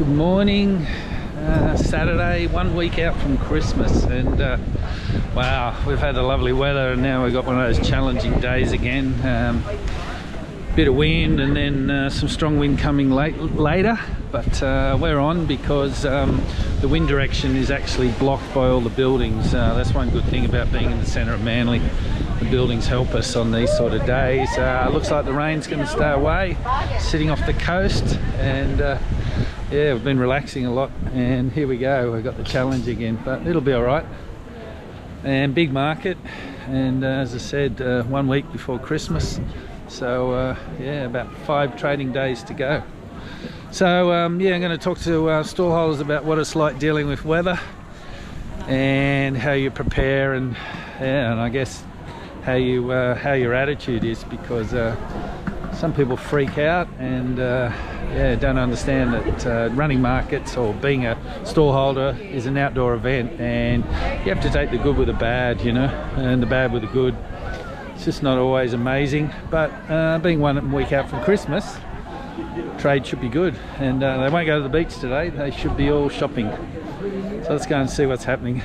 Good morning. Saturday, 1 week out from Christmas, and wow, we've had the lovely weather, and now we've got one of those challenging days again. Bit of wind, and then some strong wind coming later, but we're on because the wind direction is actually blocked by all the buildings. That's one good thing about being in the centre of Manly. The buildings help us on these sort of days. Looks like the rain's going to stay away, sitting off the coast, and yeah, we've been relaxing a lot, and here we go, we've got the challenge again, but it'll be all right. And big market, and as I said, 1 week before Christmas, so yeah, about 5 trading days to go. So yeah, I'm going to talk to stallholders about what it's like dealing with weather and how you prepare, and yeah, and I guess how your attitude is, because some people freak out and yeah, don't understand that running markets or being a stallholder is an outdoor event, and you have to take the good with the bad, you know, and the bad with the good. It's just not always amazing, but being 1 week out from Christmas, trade should be good, and they won't go to the beach today. They should be all shopping. So let's go and see what's happening.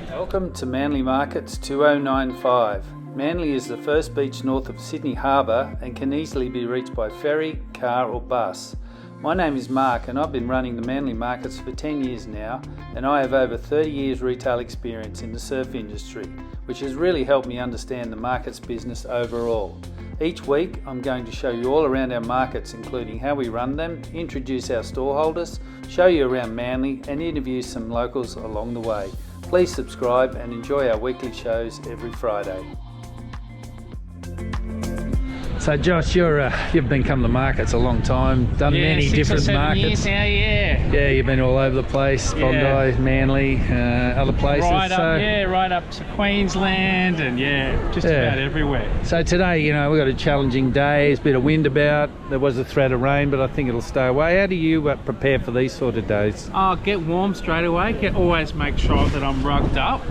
Welcome to Manly Markets 2095. Manly is the first beach north of Sydney Harbour and can easily be reached by ferry, car or bus. My name is Mark, and I've been running the Manly Markets for 10 years now, and I have over 30 years retail experience in the surf industry, which has really helped me understand the markets business overall. Each week I'm going to show you all around our markets, including how we run them, introduce our stallholders, show you around Manly and interview some locals along the way. Please subscribe and enjoy our weekly shows every Friday. So Josh, you've been coming to markets a long time, done many different markets. Now, yeah, you've been all over the place, Bondi, Manly, other places. Right up to Queensland, and just about everywhere. So today, you know, we've got a challenging day. There's a bit of wind about. There was a threat of rain, but I think it'll stay away. How do you prepare for these sort of days? Get warm straight away. Always make sure that I'm rugged up.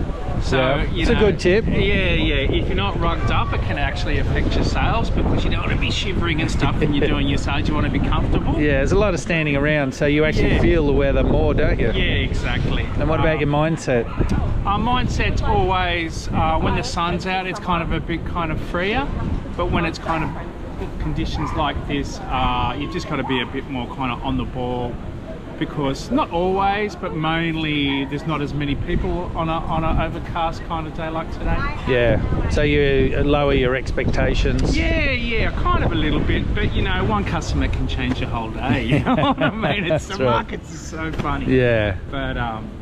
So it's a good tip. Yeah. If you're not rugged up, it can actually affect your sales, because you don't want to be shivering and stuff when you're doing your sales. You want to be comfortable. Yeah, there's a lot of standing around, so you actually feel the weather more, don't you? Yeah, exactly. And what about your mindset? Our mindset's always when the sun's out, it's kind of a bit kind of freer, but when it's kind of conditions like this, you've just got to be a bit more kind of on the ball, because not always, but mainly there's not as many people on an overcast kind of day like today. Yeah, so you lower your expectations. Yeah, kind of a little bit, but you know, one customer can change your whole day, you know what I mean? The markets are so funny. Yeah. But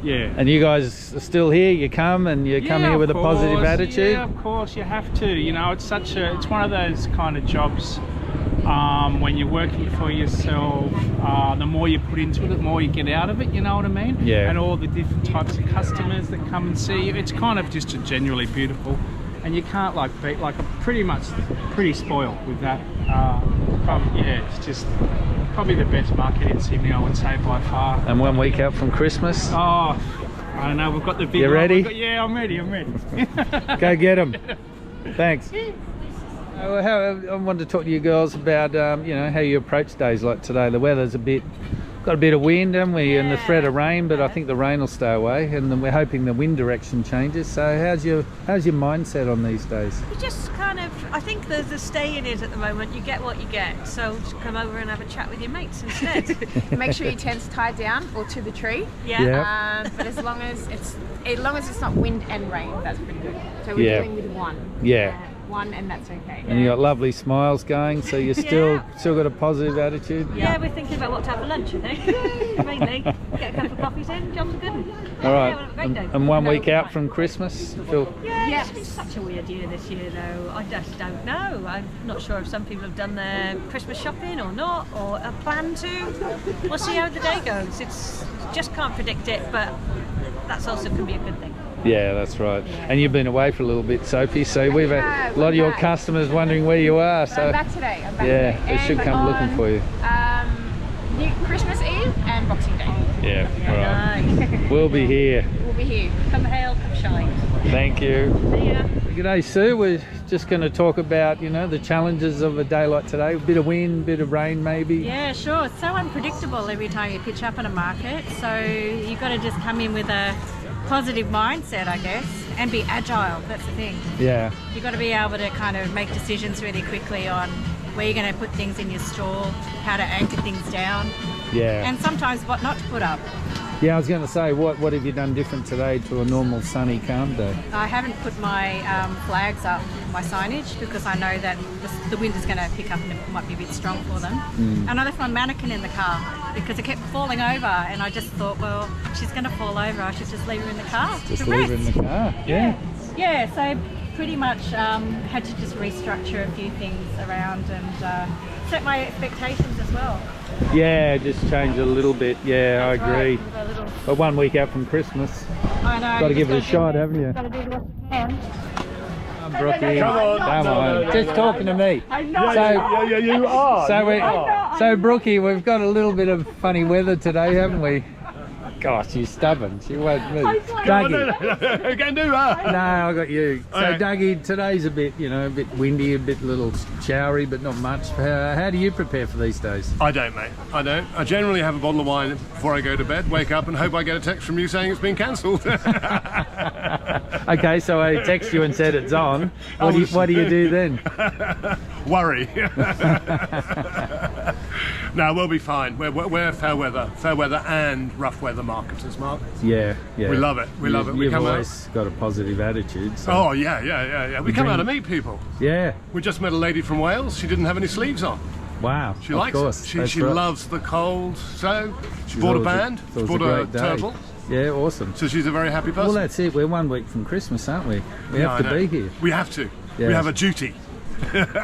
yeah. And you guys are still here, you come here with a positive attitude? Yeah, of course, you have to. You know, it's one of those kind of jobs, when you're working for yourself, the more you put into it, the more you get out of it, you know what I mean? Yeah. And all the different types of customers that come and see you, it's kind of just generally beautiful, and you can't beat, I'm pretty spoiled with that. It's just probably the best market in Sydney, I would say, by far. And 1 week out from Christmas? Oh, I don't know, we've got the big... You ready? Yeah, I'm ready. Go get them. Thanks. I wanted to talk to you girls about you know, how you approach days like today. The weather's got a bit of wind, haven't we, and the threat of rain, but I think the rain will stay away, and then we're hoping the wind direction changes. So how's your mindset on these days? You just kind of, I think the stay in it at the moment, you get what you get, so just come over and have a chat with your mates instead. Make sure your tent's tied down or to the tree. But as long as it's not wind and rain, that's pretty good. So we're dealing with one. One, and that's okay. And you got lovely smiles going, so you're still got a positive attitude. Yeah, we're thinking about what to have for lunch, I think. Mainly get a couple of coffees in, jobs are good. All right. We'll have a great day. And 1 week out from Christmas, Phil. Yeah, it's been such a weird year this year, though. I just don't know. I'm not sure if some people have done their Christmas shopping or not, or a plan to. We'll see how the day goes. It's just can't predict it, but that's also can be a good thing. Yeah, that's right. And you've been away for a little bit, Sophie, so we've had a lot of your customers wondering where you are. So I'm back today. Today. They should come looking for you. Christmas Eve and Boxing Day. Yeah, right. We'll be here. We'll be here. Come hail, come shine. Thank you. See ya. G'day, Sue. We're just going to talk about, you know, the challenges of a day like today. A bit of wind, bit of rain maybe. Yeah, sure. It's so unpredictable every time you pitch up in a market. So you've got to just come in with a positive mindset, I guess, and be agile. That's the thing. Yeah. You've got to be able to kind of make decisions really quickly on where you're going to put things in your stall, how to anchor things down. Yeah. And sometimes what not to put up. Yeah, I was going to say, what have you done different today to a normal sunny, calm day? I haven't put my flags up, my signage, because I know that the wind is going to pick up and it might be a bit strong for them. And I left my mannequin in the car because it kept falling over, and I just thought, well, she's going to fall over, I should just leave her in the car. Just leave her in the car, yeah. Yeah, so pretty much had to just restructure a few things around and set my expectations as well. Yeah, just change it a little bit. Yeah, I agree. Right, but 1 week out from Christmas. I know. Got to give it a shot, haven't you? Got to do what you can. Brookie, Come on. just talking to me. I know. Yeah, you are. So Brookie, we've got a little bit of funny weather today, haven't we? Gosh, you're stubborn. She won't move. Dougie. You can do that. No, I got you. So Okay. Dougie, today's a bit, you know, a bit windy, a bit little showery, but not much. How do you prepare for these days? I don't, mate. I don't. I generally have a bottle of wine before I go to bed, wake up and hope I get a text from you saying it's been cancelled. Okay, so I text you and said it's on. What do you do then? Worry. No, we'll be fine. We're fair weather and rough weather marketers, Mark. Yeah. We love it. We love it. We You've come always got a positive attitude. So. Oh yeah. We come out to meet people. Yeah. We just met a lady from Wales. She didn't have any sleeves on. Wow. She likes it. She loves the cold. So she bought a band. She bought a turtle. Yeah, awesome. So she's a very happy person. Well, that's it. We're 1 week from Christmas, aren't we? We have to be here. We have to. Yes. We have a duty.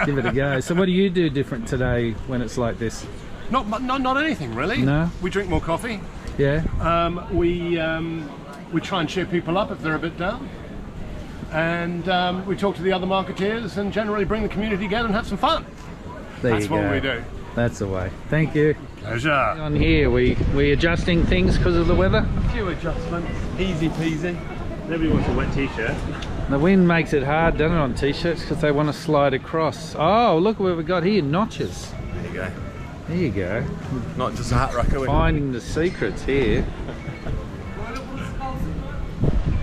Give it a go. So what do you do different today when it's like this? Not anything really. No. We drink more coffee. Yeah. We try and cheer people up if they're a bit down, and we talk to the other marketeers and generally bring the community together and have some fun. That's what we do. That's the way. Thank you. Pleasure. On here, we adjusting things because of the weather. A few adjustments, easy peasy. Nobody wants a wet t-shirt. The wind makes it hard, doesn't it, on t-shirts because they want to slide across. Oh, look what we've got here, notches. There you go. There you go. Not just a hat rack, are we? Finding the secrets here.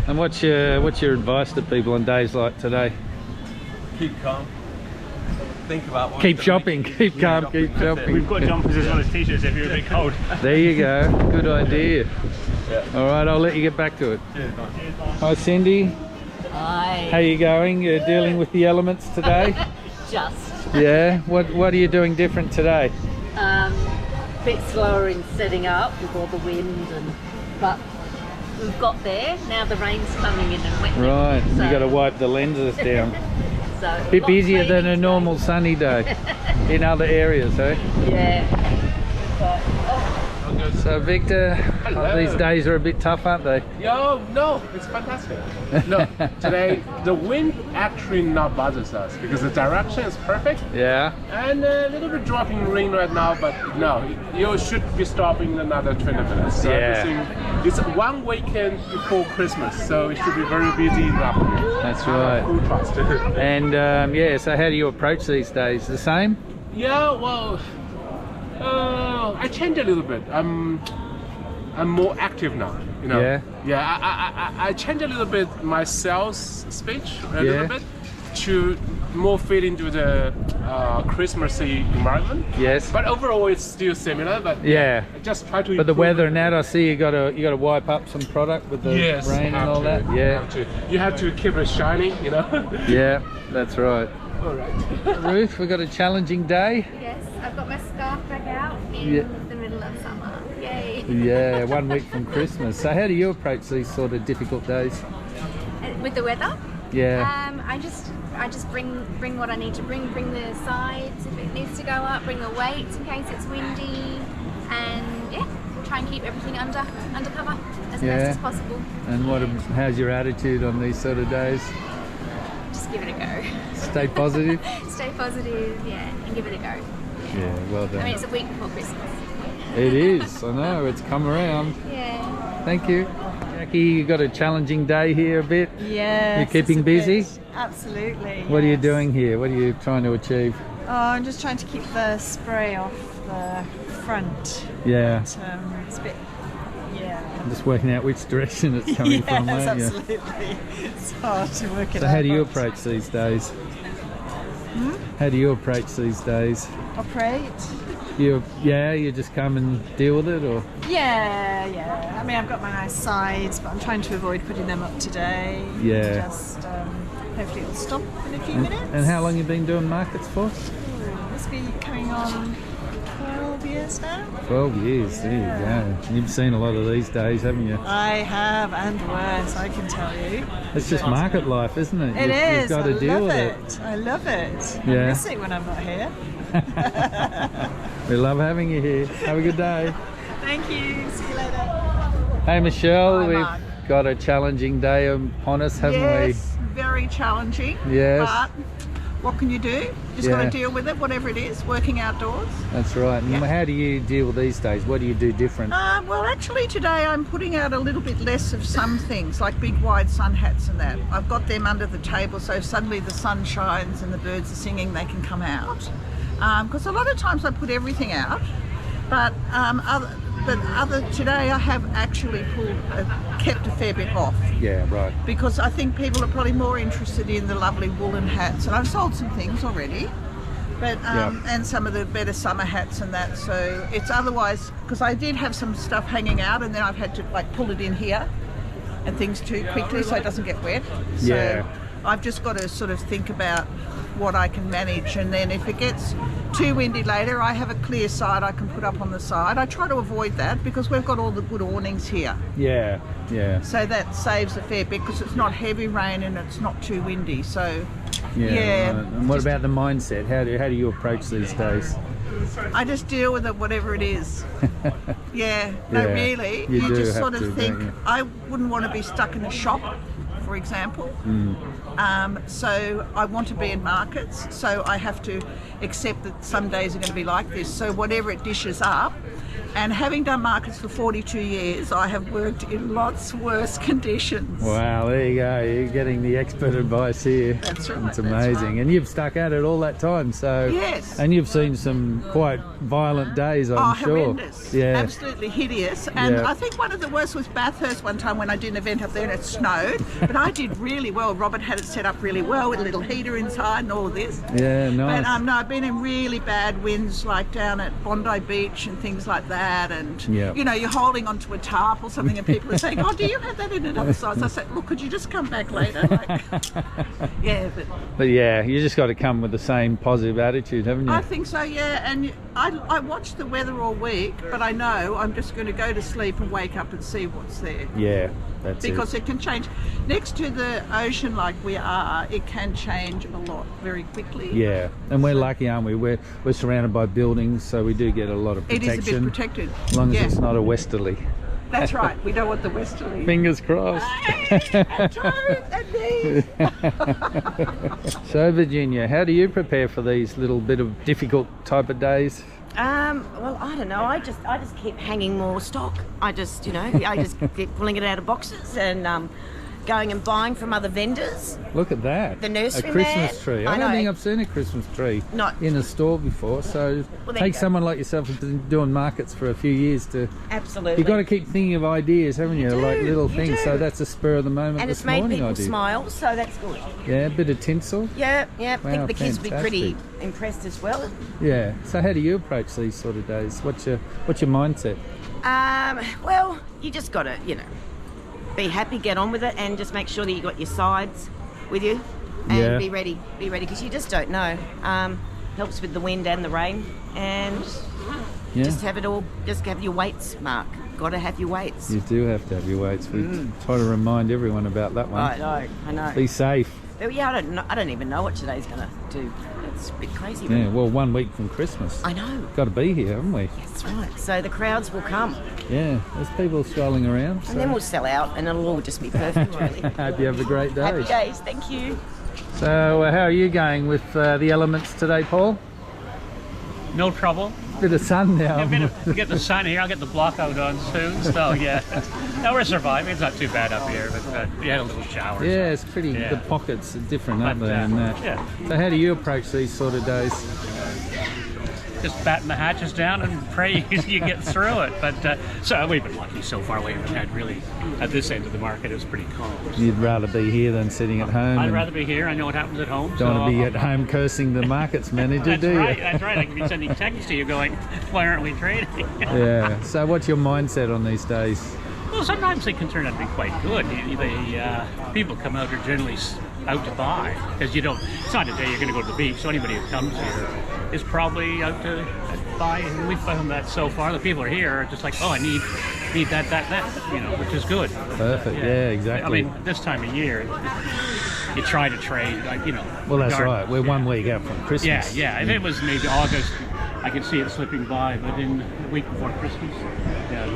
And what's your advice to people on days like today? Keep calm. Think about what Keep shopping, keep calm, keep shopping. We've got jumpers as well as t-shirts if you're a bit cold. There you go. Good idea. Yeah. All right, I'll let you get back to it. Hi, Cindy. Hi. How you going? You're dealing with the elements today? Just. Yeah. What are you doing different today? Bit slower in setting up with all the wind, but we've got there. Now the rain's coming in and wetting. Right. So, You got to wipe the lenses down. so A bit busier than a normal sunny day in other areas, eh? Yeah. So Victor, these days are a bit tough, aren't they? No, it's fantastic. No, today the wind actually not bothers us because the direction is perfect. Yeah. And a little bit dropping rain right now, but no, you should be stopping in another 20 minutes. So everything, it's 1 weekend before Christmas, so it should be very busy in the afternoon. That's right. Full trust. And yeah, so how do you approach these days? The same? Yeah, well, I changed a little bit. I'm more active now, you know. Yeah. Yeah, I changed a little bit my sales speech a little bit to more fit into the Christmassy environment. Yes. But overall, it's still similar. But yeah, I just try to. But the improve weather and that, I see you got to wipe up some product with the rain and all that. Yeah. You have to keep it shining, you know. Yeah, that's right. All right. Ruth, we've got a challenging day. Yes, I've got my scarf back out in the middle of summer. Yay! Yeah, 1 week from Christmas. So how do you approach these sort of difficult days? With the weather? Yeah. I just bring what I need to bring the sides if it needs to go up, bring the weights in case it's windy, and yeah, try and keep everything under cover as best as possible. And how's your attitude on these sort of days? Just give it a go. Stay positive. Stay positive, yeah, and give it a go. Yeah, well done. I mean, it's a week before Christmas. It is. I know. It's come around. Yeah. Thank you. Becky, you got a challenging day here a bit? Yeah. You're keeping busy? Absolutely. What are you doing here? What are you trying to achieve? Oh, I'm just trying to keep the spray off the front. Yeah. But, it's a bit, yeah. I'm just working out which direction it's coming from, Yes, aren't you? absolutely. It's hard to work it out. So how do you approach these days? How do you approach these days? Operate? You just come and deal with it, or? Yeah. I mean, I've got my nice sides, but I'm trying to avoid putting them up today. Yeah. Just hopefully it'll stop in a few minutes. And how long you been doing markets for? Must be coming on 12 years now. 12 years, there you go. You've seen a lot of these days, haven't you? I have, and worse, I can tell you. It's just market life, isn't it? It is. You've got to deal with it. I love it. Yeah. I miss it when I'm not here. We love having you here. Have a good day. Thank you. See you later. Hey Michelle, Hi, we've Mark. got a challenging day upon us, haven't Yes, very challenging. we? Yes. But what can you do? Just got Yeah. to deal with it, whatever it is, working outdoors. That's right. And how do you deal with these days? What do you do different? Well, actually today I'm putting out a little bit less of some things, like big wide sun hats and that. I've got them under the table, so if suddenly the sun shines and the birds are singing, they can come out. Because a lot of times I put everything out, but today I have actually kept a fair bit off. Yeah, right. Because I think people are probably more interested in the lovely woolen hats, and I've sold some things already, but and some of the better summer hats and that. So it's otherwise, because I did have some stuff hanging out, and then I've had to like pull it in here and things too quickly so it doesn't get wet. So Yeah. I've just got to sort of think about what I can manage, and then if it gets too windy later, I have a clear side I can put up on the side. I try to avoid that because we've got all the good awnings here. Yeah. So that saves a fair bit because it's not heavy rain and it's not too windy. So Yeah. yeah. Right. And what about the mindset? How do you approach these days? I just deal with it, whatever it is. Yeah, no, Yeah, really. you do just have sort of to, think, don't you? I wouldn't want to be stuck in a shop, for example. So I want to be in markets, so I have to accept that some days are going to be like this. So whatever it dishes up, and having done markets for 42 years, I have worked in lots worse conditions. Wow, there you go. You're getting the expert advice here. That's right. It's that's amazing. right. And you've stuck at it all that time, so... Yes. And you've seen some quite violent days, I'm sure. Horrendous. Yeah. Absolutely hideous. And Yeah. I think one of the worst was Bathurst one time when I did an event up there and it snowed. But I did really well. Robert had it set up really well with a little heater inside and all of this. Yeah, nice. But no, I've been in really bad winds, like down at Bondi Beach and things like that. And, Yeah. you know, you're holding onto a tarp or something and people are saying, oh, do you have that in another size? I said, look, could you just come back later? Like, yeah, But yeah, you just got to come with the same positive attitude, haven't you? I think so, yeah. And I watch the weather all week, but I know I'm just going to go to sleep and wake up and see what's there. Yeah, that's Because it. it can change. Next to the ocean like we are, it can change a lot very quickly. Yeah, and we're lucky, aren't we? We're surrounded by buildings, so we do get a lot of It protection. is a bit protected. As long as Yeah. it's not a westerly. That's right. We don't want the westerly. Fingers crossed. So Virginia, how do you prepare for these little bit of difficult type of days? Well, I don't know. I just keep hanging more stock. I just keep pulling it out of boxes and going and buying from other vendors. Look at that. The nursery A Christmas man. tree. I I don't know. think I've seen a Christmas tree Not- in a store before. So Well, there you take go. someone like yourself who's been doing markets for a few years to... Absolutely. You've got to keep thinking of ideas, haven't you? You Like do, little you things. do. So that's a spur of the moment and this it's made morning people idea. smile, so that's good. Yeah, a bit of tinsel. Yeah. I Wow, think the kids will be pretty fantastic. impressed as well. Yeah. So how do you approach these sort of days? What's your mindset? Well, you just got to, be happy, get on with it, and just make sure that you got your sides with you, and Yeah. be ready, because you just don't know. Helps with the wind and the rain, and Yeah. just have it all. Just have your weights, Mark. Got to have your weights. You do have to have your weights. We try to remind everyone about that one. I know. Be safe. But yeah, I don't even know what today's gonna do. It's a bit crazy. Yeah, But well, 1 week from Christmas. I know. Got to be here, haven't we? That's right. So the crowds will come, Yeah, there's people strolling around. So. and then we'll sell out, and it'll all just be perfect, really. Hope you have a great day. Happy days. Thank you. So, how are you going with the elements today, Paul? No trouble. bit of sun now. Get the sun here. I'll get the block out on soon. So yeah, no, we're surviving. It's not too bad up here, but we had a little shower. Yeah, so. it's pretty. Yeah. The pockets are different, aren't But, they? yeah. So how do you approach these sort of days? Just batten the hatches down and pray you get through it. But so we've been lucky so far. We haven't had really at this end of the market. It was pretty calm. You'd rather be here than sitting at home. I'd rather be here. I know what happens at home. Don't want to be at home cursing the markets manager, That's do you? right. That's right. I can be sending texts to you going, "Why aren't we trading?" Yeah. So what's your mindset on these days? Well, sometimes they can turn out to be quite good. People come out are generally out to buy because you don't. It's not a day you're going to go to the beach. So anybody who comes here is probably out to buy. And we found that so far. The people are here are just like, oh, I need that, you know, which is good. Perfect. Yeah, exactly. I mean, this time of year, you try to trade, like, you know. Well, that's right. We're 1 week out from Christmas. Yeah. If it was maybe August, I could see it slipping by, but in the week before Christmas,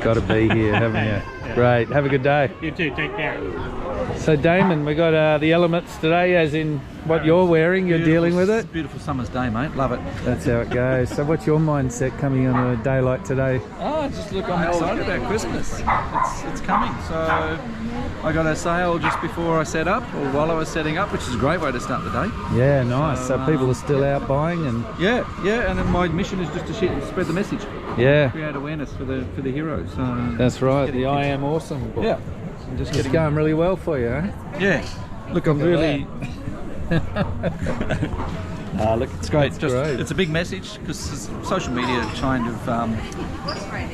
got to be here, haven't you? Yeah. Great. Have a good day. You too. Take care. So Damon, we got the elements today, as in what you're wearing. You're dealing with it. Beautiful summer's day, mate. Love it. That's how it goes. So what's your mindset coming on a day like today? Oh, just look, I'm excited about Christmas. It's coming. So I got a sale just before I set up, or while I was setting up, which is a great way to start the day. Yeah, nice. So people are still out buying, and yeah. And then my mission is just to spread the message. Yeah. Create awareness for the heroes. That's right. The I Am Awesome book. Yeah. It's going really well for you, eh? Yeah. Look, I'm really. Look, it's great. It's a big message because social media kind of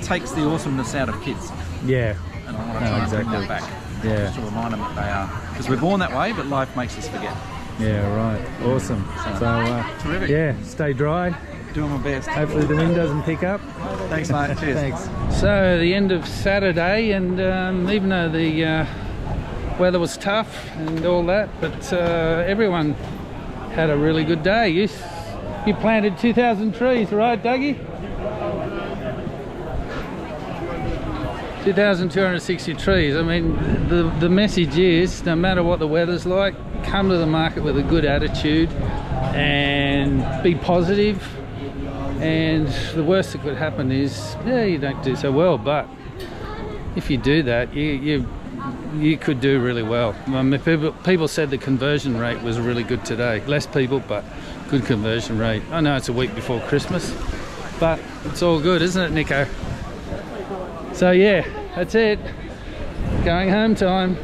takes the awesomeness out of kids. Yeah. And I want to try and bring that back. Yeah. Just to remind them that they are, because we're born that way, but life makes us forget. Yeah, right. Awesome. So terrific. Yeah, stay dry. Doing my best. Hopefully the wind doesn't pick up. Thanks, mate. Cheers. Thanks. So the end of Saturday, and even though the weather was tough and all that, but everyone had a really good day. You planted 2,000 trees, right, Dougie? 2,260 trees. I mean, the message is, no matter what the weather's like, come to the market with a good attitude and be positive. And the worst that could happen is, yeah, you don't do so well, but if you do that, you could do really well. I mean, people said the conversion rate was really good today. Less people, but good conversion rate. I know it's a week before Christmas, but it's all good, isn't it, Nico? So yeah, that's it. Going home time.